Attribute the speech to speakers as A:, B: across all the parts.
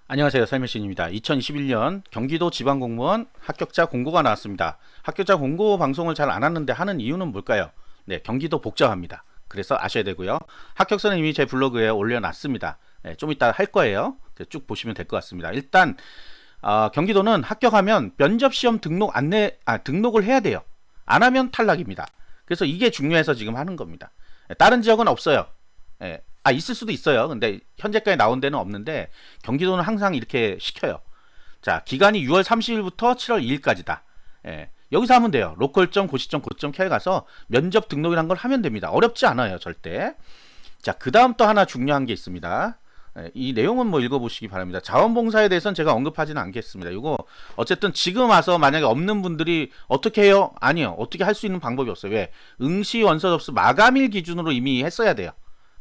A: 안녕하세요. 설명신입니다. 2021년 경기도 지방공무원 합격자 공고가 나왔습니다. 합격자 공고 방송을 잘 안 하는데 하는 이유는 뭘까요? 네, 경기도 복잡합니다. 그래서 아셔야 되고요. 합격서는 이미 제 블로그에 올려놨습니다. 네, 좀 이따 할 거예요. 쭉 보시면 될 것 같습니다. 일단 경기도는 합격하면 면접시험 등록을 해야 돼요. 안 하면 탈락입니다. 그래서 이게 중요해서 지금 하는 겁니다. 다른 지역은 없어요. 예, 있을 수도 있어요. 근데 현재까지 나온 데는 없는데 경기도는 항상 이렇게 시켜요. 자, 기간이 6월 30일부터 7월 2일까지다. 예, 여기서 하면 돼요. 로컬점, 고시점, 고점 KR 가서 면접 등록이란 걸 하면 됩니다. 어렵지 않아요, 절대. 자, 그 다음 또 하나 중요한 게 있습니다. 예, 이 내용은 뭐 읽어보시기 바랍니다. 자원봉사에 대해서는 제가 언급하지는 않겠습니다. 이거 어쨌든 지금 와서 만약에 없는 분들이 어떻게 해요? 아니요. 어떻게 할 수 있는 방법이 없어요. 왜? 응시 원서 접수 마감일 기준으로 이미 했어야 돼요.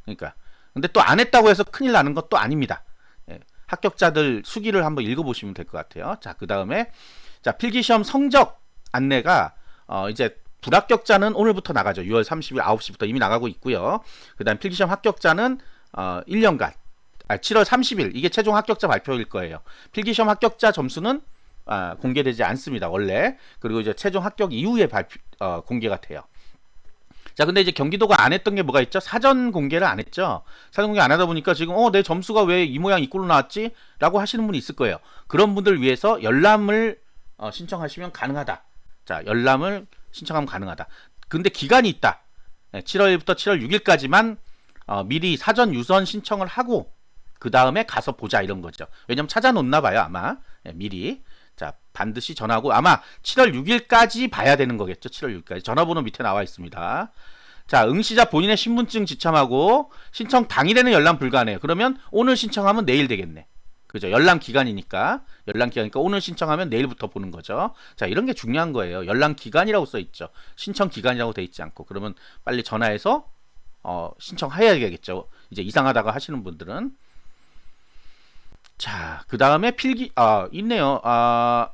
A: 그러니까 근데 또 안 했다고 해서 큰일 나는 것도 아닙니다. 예, 합격자들 수기를 한번 읽어보시면 될 것 같아요. 자, 그 다음에 자, 필기시험 성적 안내가 이제 불합격자는 오늘부터 나가죠. 6월 30일 9시부터 이미 나가고 있고요. 그 다음 필기시험 합격자는 1년간 7월 30일 이게 최종 합격자 발표일 거예요. 필기시험 합격자 점수는 공개되지 않습니다. 원래. 그리고 이제 최종 합격 이후에 공개가 돼요. 자, 근데 이제 경기도가 안 했던 게 뭐가 있죠? 사전 공개를 안 했죠. 사전 공개 안 하다 보니까 지금 내 점수가 왜 이 모양 이 꼴로 나왔지? 라고 하시는 분이 있을 거예요. 그런 분들 위해서 열람을 신청하시면 가능하다. 자, 열람을 신청하면 가능하다. 근데 기간이 있다. 7월부터 7월 6일까지만 미리 사전 유선 신청을 하고 그 다음에 가서 보자 이런 거죠. 왜냐면 찾아놓나 봐요, 아마. 미리. 자, 반드시 전화하고 아마 7월 6일까지 봐야 되는 거겠죠. 7월 6일까지. 전화번호 밑에 나와 있습니다. 자, 응시자 본인의 신분증 지참하고 신청 당일에는 열람 불가네요. 그러면 오늘 신청하면 내일 되겠네. 그죠? 열람 기간이니까 오늘 신청하면 내일부터 보는 거죠. 자, 이런 게 중요한 거예요. 열람 기간이라고 써 있죠. 신청 기간이라고 돼 있지 않고. 그러면 빨리 전화해서 신청해야 되겠죠. 이제 이상하다고 하시는 분들은. 자, 그 다음에 있네요.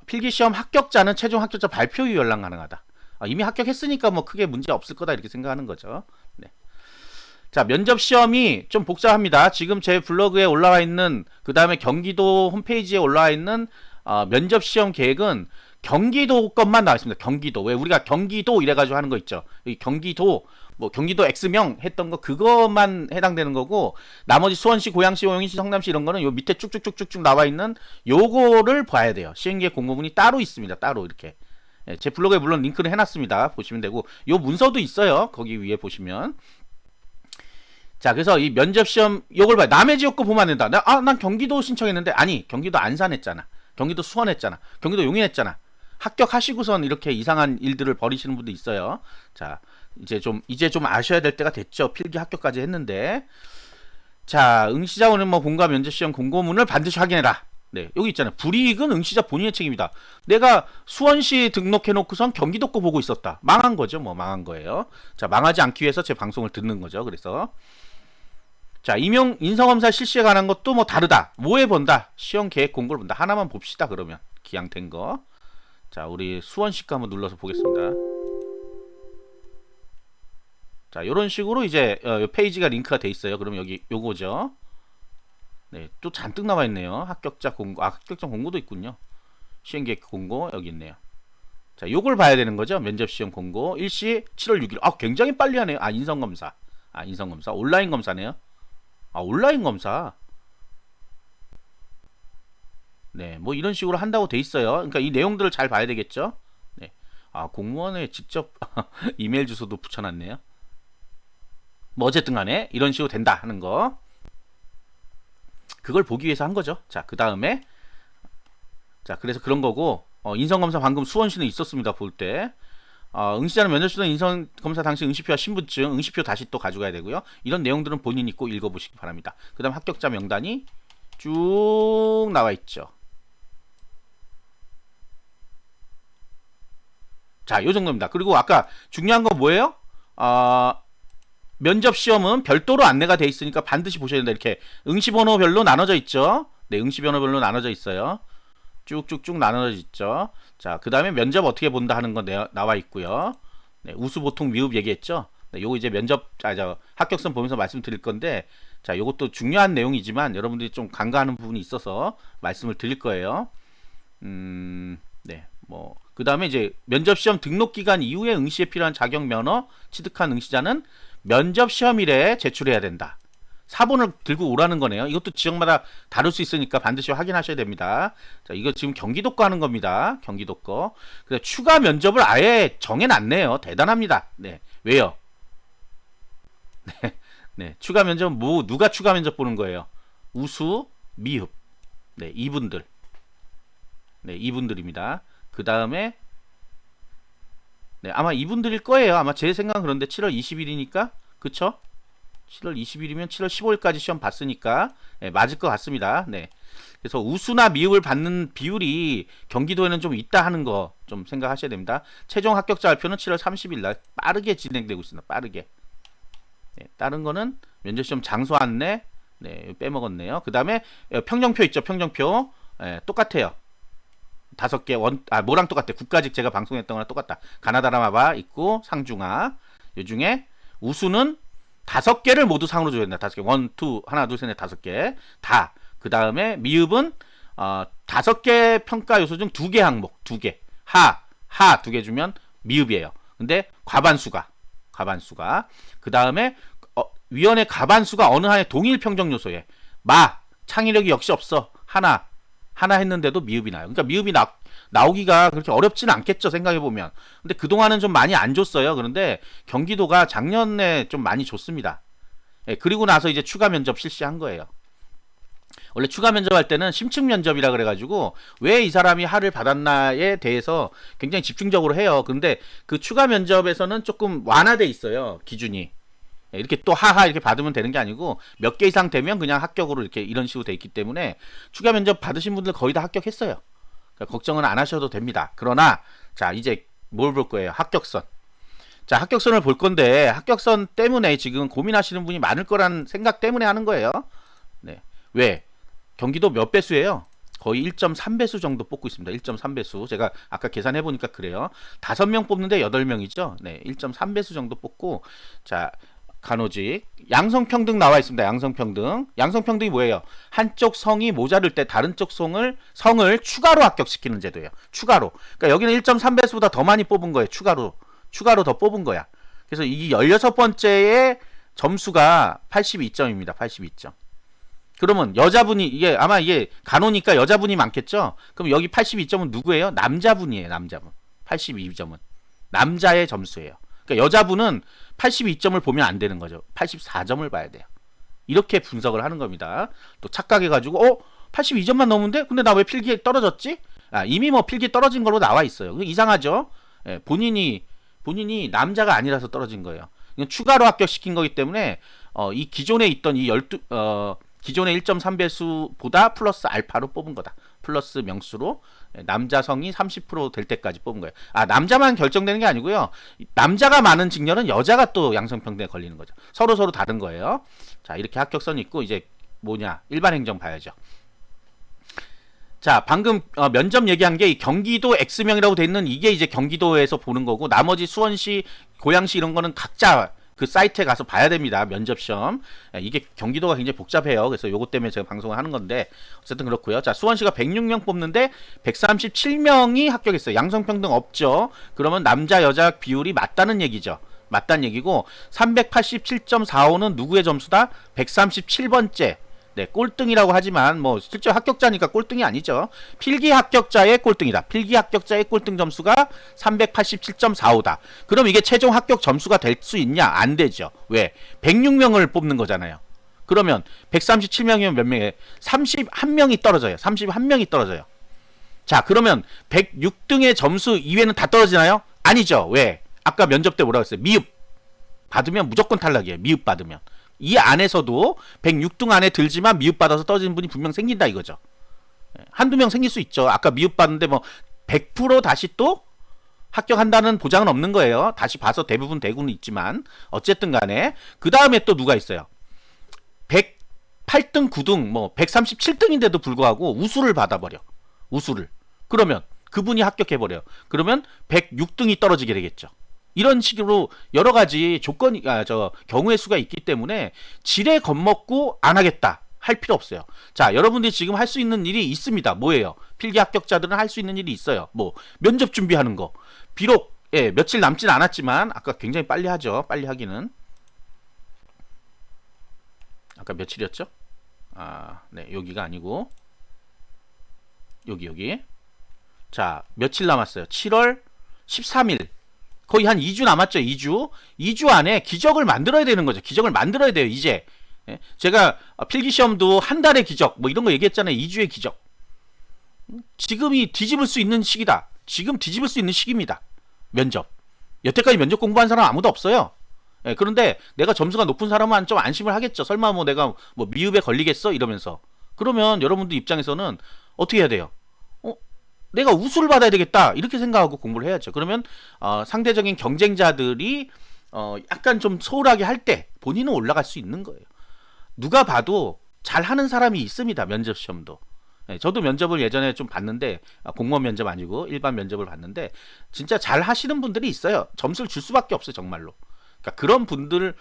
A: 필기시험 합격자는 최종 합격자 발표 후 연락 가능하다. 이미 합격했으니까 뭐 크게 문제 없을 거다 이렇게 생각하는 거죠. 네. 자, 면접시험이 좀 복잡합니다. 지금 제 블로그에 올라와 있는 그 다음에 경기도 홈페이지에 올라와 있는 면접시험 계획은 경기도 것만 나와 있습니다. 경기도. 왜 우리가 경기도 이래가지고 하는 거 있죠. 이 경기도 뭐 경기도 X명 했던 거 그것만 해당되는 거고 나머지 수원시, 고양시, 용인시, 성남시 이런 거는 요 밑에 쭉쭉쭉쭉쭉 나와 있는 요거를 봐야 돼요. 시행계획 공고문이 따로 있습니다. 따로 이렇게. 제 블로그에 물론 링크를 해놨습니다. 보시면 되고 요 문서도 있어요. 거기 위에 보시면. 자, 그래서 이 면접시험 요걸 봐요. 남의 지역 거 보면 안 된다. 난 경기도 신청했는데 아니 경기도 안산 했잖아. 경기도 수원 했잖아. 경기도 용인 했잖아. 합격하시고선 이렇게 이상한 일들을 벌이시는 분도 있어요. 자, 이제 좀 아셔야 될 때가 됐죠. 필기 합격까지 했는데. 자, 응시자원은 뭐 본과 면접시험 공고문을 반드시 확인해라. 네, 여기 있잖아요. 불이익은 응시자 본인의 책임이다. 내가 수원시 등록해놓고선 경기도 거 보고 있었다. 망한 거죠. 뭐 망한 거예요. 자, 망하지 않기 위해서 제 방송을 듣는 거죠. 그래서 자, 인성검사 실시에 관한 것도 뭐 다르다. 뭐에 본다? 시험 계획 공고를 본다. 하나만 봅시다. 그러면 기양된 거. 자, 우리 수원시 거 한번 눌러서 보겠습니다. 자, 요런 식으로 이제 페이지가 링크가 돼 있어요. 그럼 여기 요거죠. 네, 또 잔뜩 나와 있네요. 합격자 공고, 합격자 공고도 있군요. 시행계획 공고 여기 있네요. 자, 요걸 봐야 되는 거죠. 면접시험 공고 일시 7월 6일. 굉장히 빨리 하네요. 인성검사. 인성검사 온라인 검사네요. 온라인 검사. 네, 뭐 이런 식으로 한다고 돼 있어요. 그러니까 이 내용들을 잘 봐야 되겠죠. 네, 공무원에 직접 이메일 주소도 붙여놨네요. 뭐 어쨌든 간에 이런 식으로 된다 하는 거 그걸 보기 위해서 한 거죠. 자, 그 다음에 자, 그래서 그런 거고 인성검사 방금 수원시는 있었습니다. 볼 때 응시자는 면접시는 인성검사 당시 응시표와 신분증 응시표 다시 또 가져가야 되고요. 이런 내용들은 본인이 꼭 읽어보시기 바랍니다. 그 다음 합격자 명단이 쭉 나와 있죠. 자, 요 정도입니다. 그리고 아까 중요한 건 뭐예요? 면접 시험은 별도로 안내가 돼 있으니까 반드시 보셔야 된다. 이렇게 응시번호별로 나눠져 있죠. 네, 응시번호별로 나눠져 있어요. 쭉쭉쭉 나눠져 있죠. 자, 그 다음에 면접 어떻게 본다 하는 거 나와 있고요. 네, 우수, 보통, 미흡 얘기했죠. 네, 요거 이제 합격선 보면서 말씀드릴 건데 자, 요것도 중요한 내용이지만 여러분들이 좀 간과하는 부분이 있어서 말씀을 드릴 거예요. 네, 뭐 그 다음에 이제 면접시험 등록기간 이후에 응시에 필요한 자격 면허 취득한 응시자는 면접시험일에 제출해야 된다. 사본을 들고 오라는 거네요. 이것도 지역마다 다를 수 있으니까 반드시 확인하셔야 됩니다. 자, 이거 지금 경기도 거 하는 겁니다. 경기도 거. 그래서 추가 면접을 아예 정해놨네요. 대단합니다. 네, 왜요? 네, 네, 추가 면접 뭐 누가 추가 면접 보는 거예요? 우수, 미흡. 네, 이분들. 네, 이분들입니다. 그 다음에 네, 아마 이분들일 거예요. 아마 제 생각은 그런데 7월 20일이니까 그쵸? 7월 20일이면 7월 15일까지 시험 봤으니까 네, 맞을 것 같습니다. 네. 그래서 우수나 미흡을 받는 비율이 경기도에는 좀 있다 하는 거 좀 생각하셔야 됩니다. 최종 합격자 발표는 7월 30일 날 빠르게 진행되고 있습니다. 빠르게. 네, 다른 거는 면접시험 장소 안내 네, 빼먹었네요. 그 다음에 평정표 있죠. 평정표 네, 똑같아요. 5개 뭐랑 똑같아. 국가직 제가 방송했던 거랑 똑같다. 가나다라마바 있고 상중하. 요 중에 우수는 5개를 모두 상으로 줘야 된다. 5개. 1, 2, 하나, 둘, 셋, 넷, 5개. 다. 그 다음에 미흡은 5개 평가 요소 중 2개 항목. 2개. 하 2개 주면 미흡이에요. 근데 과반수가. 그 다음에 위원회 과반수가 어느 한의 동일 평정 요소에 창의력이 역시 없어. 하나 했는데도 미흡이 나요. 그러니까 미흡이 나오기가 그렇게 어렵지는 않겠죠. 생각해보면. 근데 그동안은 좀 많이 안 줬어요. 그런데 경기도가 작년에 좀 많이 줬습니다. 예, 그리고 나서 이제 추가 면접 실시한 거예요. 원래 추가 면접할 때는 심층 면접이라 그래가지고 왜 이 사람이 하를 받았나에 대해서 굉장히 집중적으로 해요. 근데 그 추가 면접에서는 조금 완화돼 있어요. 기준이. 이렇게 또 하하 이렇게 받으면 되는 게 아니고 몇 개 이상 되면 그냥 합격으로 이렇게 이런 식으로 돼 있기 때문에 추가 면접 받으신 분들 거의 다 합격했어요. 그러니까 걱정은 안 하셔도 됩니다. 그러나 자, 이제 뭘 볼 거예요? 합격선. 자, 합격선을 볼 건데 합격선 때문에 지금 고민하시는 분이 많을 거라는 생각 때문에 하는 거예요. 네. 왜? 경기도 몇 배수예요? 거의 1.3배수 정도 뽑고 있습니다. 1.3배수. 제가 아까 계산해 보니까 그래요. 5명 뽑는데 8명이죠. 네. 1.3배수 정도 뽑고 자, 간호직 양성평등 나와 있습니다. 양성평등이 뭐예요? 한쪽 성이 모자랄 때 다른 쪽 성을 추가로 합격시키는 제도예요. 추가로. 그러니까 여기는 1.3배수보다 더 많이 뽑은 거예요. 추가로 더 뽑은 거야. 그래서 이 16번째의 점수가 82점입니다. 82점. 그러면 여자분이 이게 간호니까 여자분이 많겠죠? 그럼 여기 82점은 누구예요? 남자분이에요. 남자분. 82점은 남자의 점수예요. 그러니까 여자분은 82점을 보면 안 되는 거죠. 84점을 봐야 돼요. 이렇게 분석을 하는 겁니다. 또 착각해가지고 82점만 넘는데 근데 나 왜 필기에 떨어졌지? 이미 뭐 필기 떨어진 걸로 나와 있어요. 이상하죠? 예, 본인이 남자가 아니라서 떨어진 거예요. 이건 추가로 합격시킨 거기 때문에 이 기존에 있던 기존의 1.3배수보다 플러스 알파로 뽑은 거다. 플러스 명수로 남자성이 30% 될 때까지 뽑은 거예요. 남자만 결정되는 게 아니고요. 남자가 많은 직렬은 여자가 또 양성평등에 걸리는 거죠. 서로 다른 거예요. 자, 이렇게 합격선이 있고 이제 일반 행정 봐야죠. 자, 방금 면접 얘기한 게 경기도 X명이라고 돼 있는 이게 이제 경기도에서 보는 거고 나머지 수원시, 고양시 이런 거는 각자 그 사이트에 가서 봐야 됩니다. 면접시험. 이게 경기도가 굉장히 복잡해요. 그래서 요것 때문에 제가 방송을 하는 건데 어쨌든 그렇고요. 자, 수원시가 106명 뽑는데 137명이 합격했어요. 양성평등 없죠. 그러면 남자 여자 비율이 맞다는 얘기죠. 맞다는 얘기고 387.45는 누구의 점수다? 137번째. 네, 꼴등이라고 하지만 뭐 실제 합격자니까 꼴등이 아니죠. 필기 합격자의 꼴등이다. 필기 합격자의 꼴등 점수가 387.45다. 그럼 이게 최종 합격 점수가 될 수 있냐? 안 되죠. 왜? 106명을 뽑는 거잖아요. 그러면 137명이면 몇 명이에요? 31명이 떨어져요. 31명이 떨어져요. 자, 그러면 106등의 점수 이외에는 다 떨어지나요? 아니죠. 왜? 아까 면접 때 뭐라고 했어요? 미흡 받으면 무조건 탈락이에요. 미흡 받으면. 이 안에서도 106등 안에 들지만 미흡받아서 떨어지는 분이 분명 생긴다 이거죠. 한두 명 생길 수 있죠. 아까 미흡받는데 뭐 100% 다시 또 합격한다는 보장은 없는 거예요. 다시 봐서 대부분 되고는 있지만 어쨌든 간에 그 다음에 또 누가 있어요. 108등 9등 뭐 137등인데도 불구하고 우수를 받아버려. 우수를. 그러면 그분이 합격해버려요. 그러면 106등이 떨어지게 되겠죠. 이런 식으로 여러 가지 조건이 경우의 수가 있기 때문에 지레 겁먹고 안 하겠다 할 필요 없어요. 자, 여러분들이 지금 할 수 있는 일이 있습니다. 뭐예요? 필기 합격자들은 할 수 있는 일이 있어요. 뭐 면접 준비하는 거. 비록 며칠 남진 않았지만 아까 굉장히 빨리 하죠. 빨리 하기는. 아까 며칠이었죠? 네, 여기가 아니고 여기. 자, 며칠 남았어요? 7월 13일. 거의 한 2주 남았죠. 2주 안에 기적을 만들어야 되는 거죠. 기적을 만들어야 돼요. 이제. 제가 필기시험도 한 달의 기적 뭐 이런 거 얘기했잖아요. 2주의 기적. 지금이 뒤집을 수 있는 시기다. 지금 뒤집을 수 있는 시기입니다. 면접. 여태까지 면접 공부한 사람 아무도 없어요. 그런데 내가 점수가 높은 사람은 좀 안심을 하겠죠. 설마 뭐 내가 뭐 미흡에 걸리겠어? 이러면서. 그러면 여러분들 입장에서는 어떻게 해야 돼요? 내가 우수를 받아야 되겠다. 이렇게 생각하고 공부를 해야죠. 그러면 상대적인 경쟁자들이 약간 좀 소홀하게 할 때 본인은 올라갈 수 있는 거예요. 누가 봐도 잘하는 사람이 있습니다. 면접 시험도. 저도 면접을 예전에 좀 봤는데 공무원 면접 아니고 일반 면접을 봤는데 진짜 잘 하시는 분들이 있어요. 점수를 줄 수밖에 없어요. 정말로. 그러니까 그런 분들은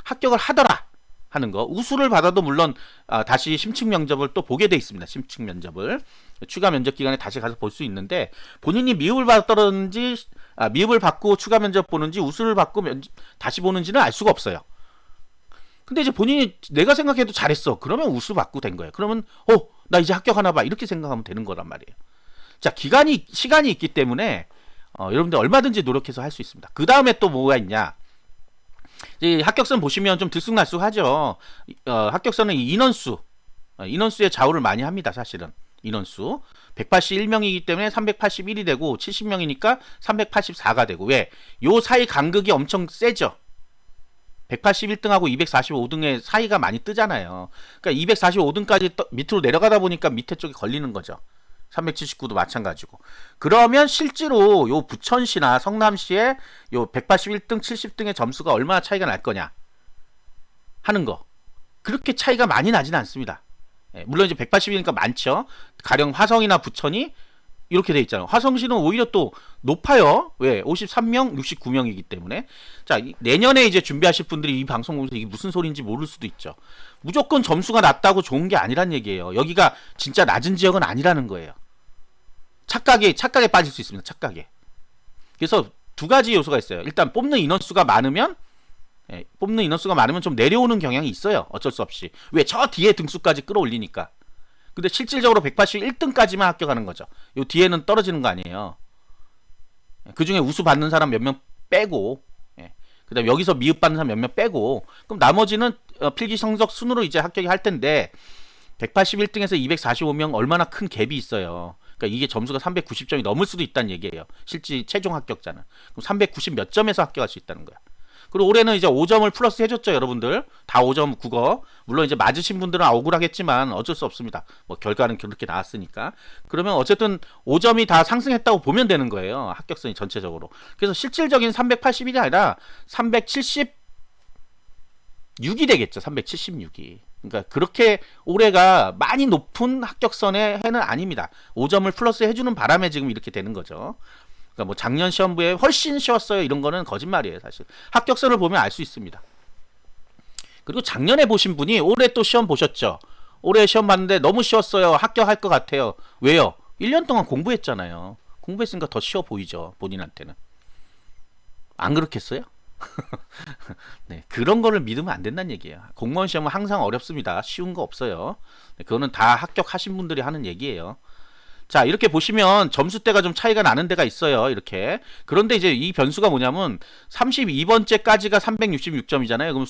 A: 합격을 하더라 하는 거. 우수를 받아도 물론 다시 심층 면접을 또 보게 돼 있습니다. 심층 면접을. 추가 면접 기간에 다시 가서 볼 수 있는데 본인이 미흡을 받았던지 미흡을 받고 추가 면접 보는지 우수를 받고 다시 보는지는 알 수가 없어요. 근데 이제 본인이 내가 생각해도 잘했어. 그러면 우수 받고 된 거예요. 그러면 나 이제 합격하나 봐. 이렇게 생각하면 되는 거란 말이에요. 자, 시간이 있기 때문에 여러분들 얼마든지 노력해서 할 수 있습니다. 그 다음에 또 뭐가 있냐? 이제 합격선 보시면 좀 들쑥날쑥하죠. 합격선은 인원수의 좌우를 많이 합니다. 사실은 인원수 181명이기 때문에 381이 되고 70명이니까 384가 되고 왜? 요 사이 간극이 엄청 세죠. 181등하고 245등의 사이가 많이 뜨잖아요. 그러니까 245등까지 밑으로 내려가다 보니까 밑에 쪽에 걸리는 거죠. 379도 마찬가지고. 그러면 실제로 요 부천시나 성남시의 요 181등, 70등의 점수가 얼마나 차이가 날 거냐 하는 거. 그렇게 차이가 많이 나진 않습니다. 물론 이제 180이니까 많죠. 가령 화성이나 부천이 이렇게 돼 있잖아요. 화성시는 오히려 또 높아요. 왜? 53명, 69명이기 때문에. 자, 내년에 이제 준비하실 분들이 이 방송 보면서 이게 무슨 소리인지 모를 수도 있죠. 무조건 점수가 낮다고 좋은 게 아니란 얘기예요. 여기가 진짜 낮은 지역은 아니라는 거예요. 착각에 빠질 수 있습니다. 착각에. 그래서 두 가지 요소가 있어요. 일단 뽑는 인원수가 많으면 좀 내려오는 경향이 있어요. 어쩔 수 없이. 왜? 저 뒤에 등수까지 끌어올리니까. 근데 실질적으로 181등까지만 합격하는 거죠. 요 뒤에는 떨어지는 거 아니에요. 그 중에 우수 받는 사람 몇 명 빼고, 그 다음에 여기서 미흡 받는 사람 몇 명 빼고, 그럼 나머지는 필기 성적 순으로 이제 합격이 할 텐데, 181등에서 245명 얼마나 큰 갭이 있어요. 그러니까 이게 점수가 390점이 넘을 수도 있다는 얘기예요. 실제 최종 합격자는. 그럼 390 몇 점에서 합격할 수 있다는 거야. 그리고 올해는 이제 5점을 플러스 해줬죠, 여러분들. 다 5점 국어. 물론 이제 맞으신 분들은 억울하겠지만 어쩔 수 없습니다. 뭐 결과는 그렇게 나왔으니까. 그러면 어쨌든 5점이 다 상승했다고 보면 되는 거예요. 합격선이 전체적으로. 그래서 실질적인 381이 아니라 376이 되겠죠. 376이. 그러니까 그렇게 올해가 많이 높은 합격선의 해는 아닙니다. 5점을 플러스 해주는 바람에 지금 이렇게 되는 거죠. 그러니까 뭐 작년 시험부에 훨씬 쉬웠어요. 이런 거는 거짓말이에요, 사실. 합격선을 보면 알 수 있습니다. 그리고 작년에 보신 분이 올해 또 시험 보셨죠? 올해 시험 봤는데 너무 쉬웠어요. 합격할 것 같아요. 왜요? 1년 동안 공부했잖아요. 공부했으니까 더 쉬워 보이죠, 본인한테는. 안 그렇겠어요? 네, 그런 거를 믿으면 안 된다는 얘기예요. 공무원 시험은 항상 어렵습니다. 쉬운 거 없어요. 네, 그거는 다 합격하신 분들이 하는 얘기예요. 자, 이렇게 보시면 점수대가 좀 차이가 나는 데가 있어요. 이렇게. 그런데 이제 이 변수가 뭐냐면 32번째까지가 366점이잖아요. 그럼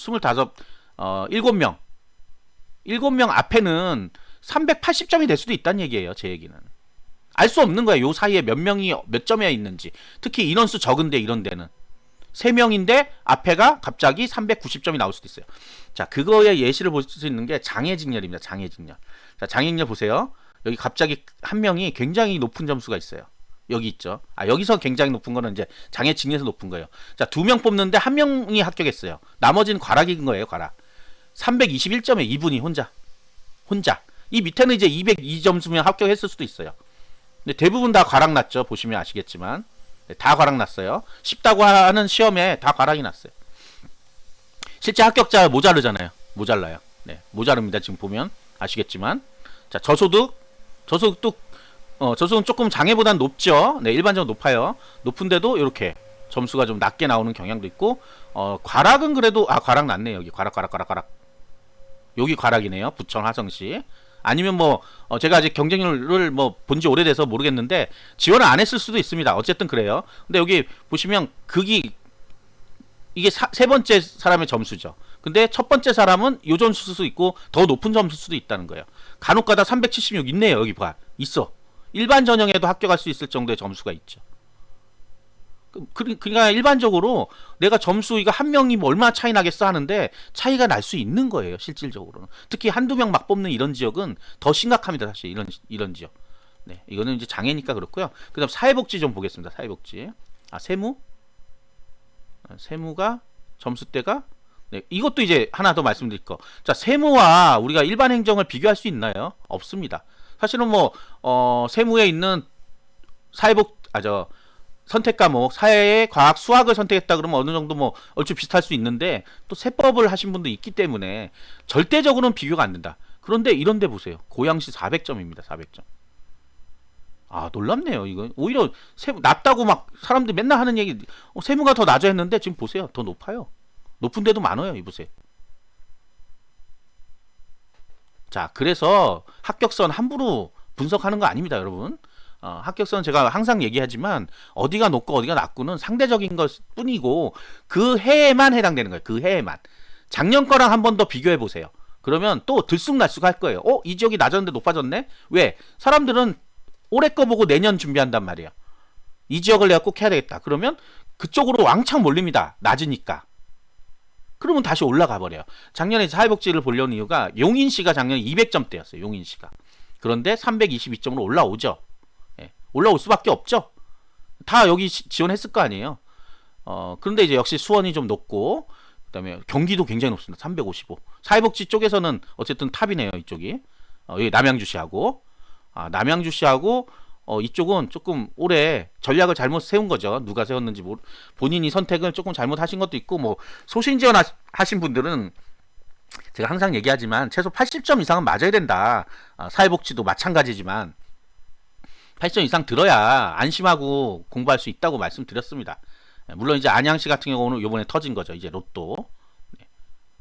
A: 7명. 7명 앞에는 380점이 될 수도 있다는 얘기예요. 제 얘기는. 알 수 없는 거예요. 요 사이에 몇 명이 몇 점에 있는지. 특히 인원수 적은데 이런 데는. 3명인데 앞에가 갑자기 390점이 나올 수도 있어요. 자, 그거의 예시를 볼 수 있는 게 장애직렬입니다. 장애직렬. 자, 장애직렬 보세요. 여기 갑자기 한 명이 굉장히 높은 점수가 있어요. 여기 있죠. 여기서 굉장히 높은 거는 이제 장애직렬에서 높은 거예요. 자, 2명 뽑는데 1명이 합격했어요. 나머지는 과락인 거예요, 과락. 321점에 이분이 혼자. 이 밑에는 이제 202점수면 합격했을 수도 있어요. 근데 대부분 다 과락 났죠. 보시면 아시겠지만. 네, 다 과락 났어요. 쉽다고 하는 시험에 다 과락이 났어요. 실제 합격자 모자르잖아요. 모자라요. 네, 모자릅니다. 지금 보면 아시겠지만. 자, 저소득도 저소득은 조금 장애보단 높죠. 네, 일반적으로 높아요. 높은데도 이렇게 점수가 좀 낮게 나오는 경향도 있고, 과락은 그래도, 과락 났네. 여기 과락. 여기 과락이네요. 부천 화성시. 아니면 뭐, 제가 아직 경쟁률을 뭐 본지 오래돼서 모르겠는데 지원을 안 했을 수도 있습니다. 어쨌든 그래요. 근데 여기 보시면 이게 세 번째 사람의 점수죠. 근데 첫 번째 사람은 요 점수일 수도 있고 더 높은 점수일 수도 있다는 거예요. 간혹가다 376 있네요. 여기 봐. 있어. 일반 전형에도 합격할 수 있을 정도의 점수가 있죠. 그러니까 일반적으로 내가 점수 이거 한 명이 뭐 얼마나 차이 나겠어 하는데 차이가 날 수 있는 거예요. 실질적으로는. 특히 한두 명 막 뽑는 이런 지역은 더 심각합니다. 사실 이런 지역. 네, 이거는 이제 장애니까 그렇고요. 그다음 사회복지 좀 보겠습니다. 사회복지. 세무가 점수대가, 네, 이것도 이제 하나 더 말씀드릴 거. 자, 세무와 우리가 일반 행정을 비교할 수 있나요? 없습니다. 사실은 뭐 세무에 있는 선택 과목, 사회, 과학, 수학을 선택했다 그러면 어느 정도 뭐 얼추 비슷할 수 있는데 또 세법을 하신 분도 있기 때문에 절대적으로는 비교가 안 된다. 그런데 이런 데 보세요. 고양시 400점입니다. 400점. 놀랍네요. 이거 오히려 세무 낮다고 막 사람들이 맨날 하는 얘기, 세무가 더 낮아 했는데 지금 보세요. 더 높아요. 높은 데도 많아요. 이 보세요. 자, 그래서 합격선 함부로 분석하는 거 아닙니다, 여러분. 합격선 제가 항상 얘기하지만 어디가 높고 어디가 낮고는 상대적인 것 뿐이고 그 해에만 해당되는 거예요. 그 해에만. 작년 거랑 한 번 더 비교해 보세요. 그러면 또 들쑥날쑥 할 거예요. 이 지역이 낮았는데 높아졌네? 왜? 사람들은 올해 거 보고 내년 준비한단 말이에요. 이 지역을 내가 꼭 해야 되겠다. 그러면 그쪽으로 왕창 몰립니다. 낮으니까. 그러면 다시 올라가 버려요. 작년에 사회복지를 보려는 이유가 용인시가 작년에 200점대였어요. 용인시가. 그런데 322점으로 올라오죠. 예, 올라올 수밖에 없죠. 다 여기 지원했을 거 아니에요. 그런데 이제 역시 수원이 좀 높고, 그 다음에 경기도 굉장히 높습니다. 355. 사회복지 쪽에서는 어쨌든 탑이네요. 이쪽이. 여기 남양주시하고, 남양주시하고, 이쪽은 조금 올해 전략을 잘못 세운 거죠. 누가 세웠는지 본인이 선택을 조금 잘못하신 것도 있고, 뭐 소신 지원 하신 분들은 제가 항상 얘기하지만 최소 80점 이상은 맞아야 된다. 사회복지도 마찬가지지만 80점 이상 들어야 안심하고 공부할 수 있다고 말씀드렸습니다. 물론 이제 안양시 같은 경우는 요번에 터진 거죠. 이제 로또.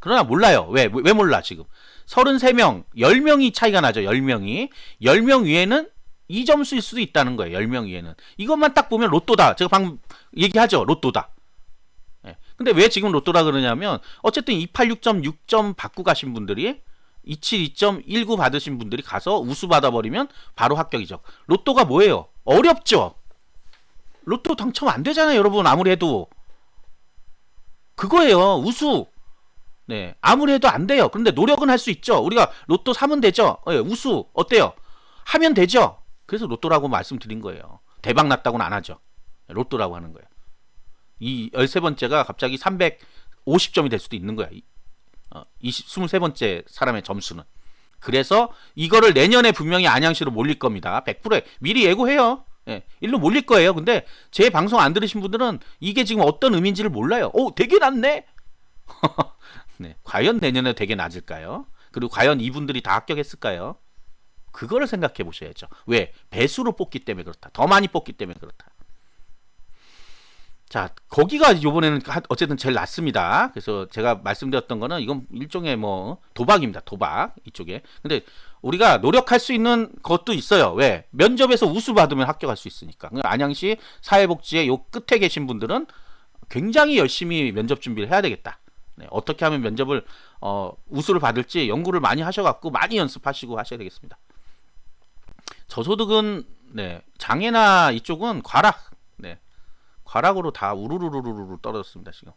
A: 그러나 몰라요. 왜 몰라 지금. 33명, 10명이 차이가 나죠. 10명이. 10명 위에는 이 점수일 수도 있다는 거예요. 10명 위에는. 이것만 딱 보면 로또다. 제가 방금 얘기하죠. 로또다. 근데 왜 지금 로또라 그러냐면 어쨌든 286.6점 받고 가신 분들이 272.19 받으신 분들이 가서 우수 받아버리면 바로 합격이죠. 로또가 뭐예요? 어렵죠. 로또 당첨 안 되잖아요. 여러분 아무리 해도. 그거예요. 우수. 네, 아무리 해도 안 돼요. 그런데 노력은 할 수 있죠. 우리가 로또 사면 되죠. 우수 어때요? 하면 되죠. 그래서 로또라고 말씀드린 거예요. 대박 났다고는 안 하죠. 로또라고 하는 거예요. 이 13번째가 갑자기 350점이 될 수도 있는 거야. 23번째 사람의 점수는. 그래서 이거를 내년에 분명히 안양시로 몰릴 겁니다. 100%에 미리 예고해요. 일로 몰릴 거예요. 근데 제 방송 안 들으신 분들은 이게 지금 어떤 의미인지를 몰라요. 되게 낮네. 네, 과연 내년에 되게 낮을까요? 그리고 과연 이분들이 다 합격했을까요? 그거를 생각해 보셔야죠. 왜? 배수로 뽑기 때문에 그렇다. 더 많이 뽑기 때문에 그렇다. 자, 거기가 이번에는 어쨌든 제일 낮습니다. 그래서 제가 말씀드렸던 거는 이건 일종의 뭐 도박입니다. 도박 이쪽에. 근데 우리가 노력할 수 있는 것도 있어요. 왜? 면접에서 우수 받으면 합격할 수 있으니까. 안양시 사회복지의 요 끝에 계신 분들은 굉장히 열심히 면접 준비를 해야 되겠다. 네, 어떻게 하면 면접을 우수를 받을지 연구를 많이 하셔갖고 많이 연습하시고 하셔야 되겠습니다. 저소득은 네, 장애나 이쪽은 과락. 네. 과락으로 다 우르르르르 떨어졌습니다, 지금.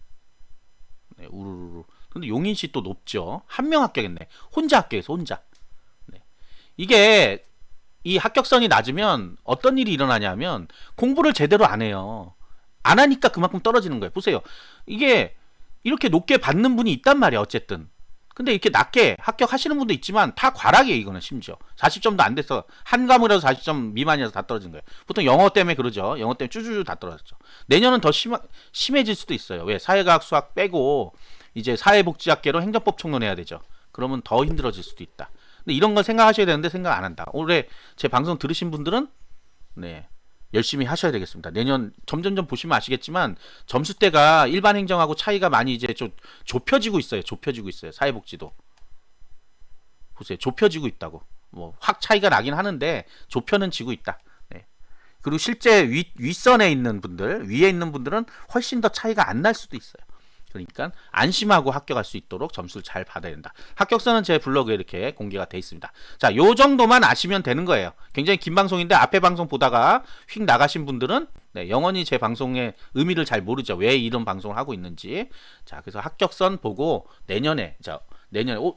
A: 네, 우르르르. 근데 용인시 또 높죠. 한 명 합격했네. 혼자 합격해서 혼자. 네. 이게 이 합격선이 낮으면 어떤 일이 일어나냐면 공부를 제대로 안 해요. 안 하니까 그만큼 떨어지는 거예요. 보세요. 이게 이렇게 높게 받는 분이 있단 말이야, 어쨌든. 근데 이렇게 낮게 합격하시는 분도 있지만 다 과락이에요. 이거는 심지어 40점도 안 돼서 한 과목이라도 40점 미만이라서 다 떨어진 거예요. 보통 영어 때문에 그러죠. 영어 때문에 쭈쭈쭈 다 떨어졌죠. 내년은 더 심해질 수도 있어요. 왜? 사회과학 수학 빼고 이제 사회복지학계로 행정법 총론해야 되죠. 그러면 더 힘들어질 수도 있다. 근데 이런 걸 생각하셔야 되는데 생각 안 한다. 올해 제 방송 들으신 분들은 네, 열심히 하셔야 되겠습니다. 내년 점점점 보시면 아시겠지만 점수대가 일반 행정하고 차이가 많이 이제 좀 좁혀지고 있어요. 좁혀지고 있어요. 사회복지도 보세요. 좁혀지고 있다고. 뭐 확 차이가 나긴 하는데 좁혀는 지고 있다. 네. 그리고 실제 윗선에 있는 분들, 위에 있는 분들은 훨씬 더 차이가 안 날 수도 있어요. 그러니까 안심하고 합격할 수 있도록 점수를 잘 받아야 된다. 합격서는 제 블로그에 이렇게 공개가 돼 있습니다. 자, 요 정도만 아시면 되는 거예요. 굉장히 긴 방송인데 앞에 방송 보다가 휙 나가신 분들은 네, 영원히 제 방송의 의미를 잘 모르죠. 왜 이런 방송을 하고 있는지. 자, 그래서 합격선 보고 내년에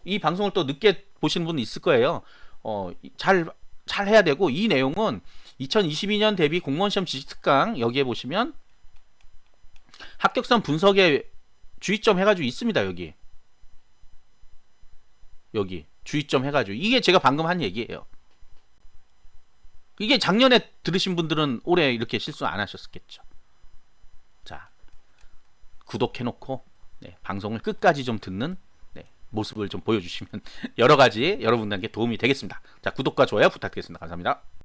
A: 이 방송을 또 늦게 보시는 분 있을 거예요. 잘 해야 되고 이 내용은 2022년 대비 공무원 시험 지식 특강 여기에 보시면 합격선 분석에 주의점 해가지고 있습니다. 여기 주의점 해가지고 이게 제가 방금 한 얘기예요. 이게 작년에 들으신 분들은 올해 이렇게 실수 안 하셨겠죠. 자, 구독해놓고 네, 방송을 끝까지 좀 듣는 네, 모습을 좀 보여주시면 여러 가지 여러분들께 도움이 되겠습니다. 자, 구독과 좋아요 부탁드리겠습니다. 감사합니다.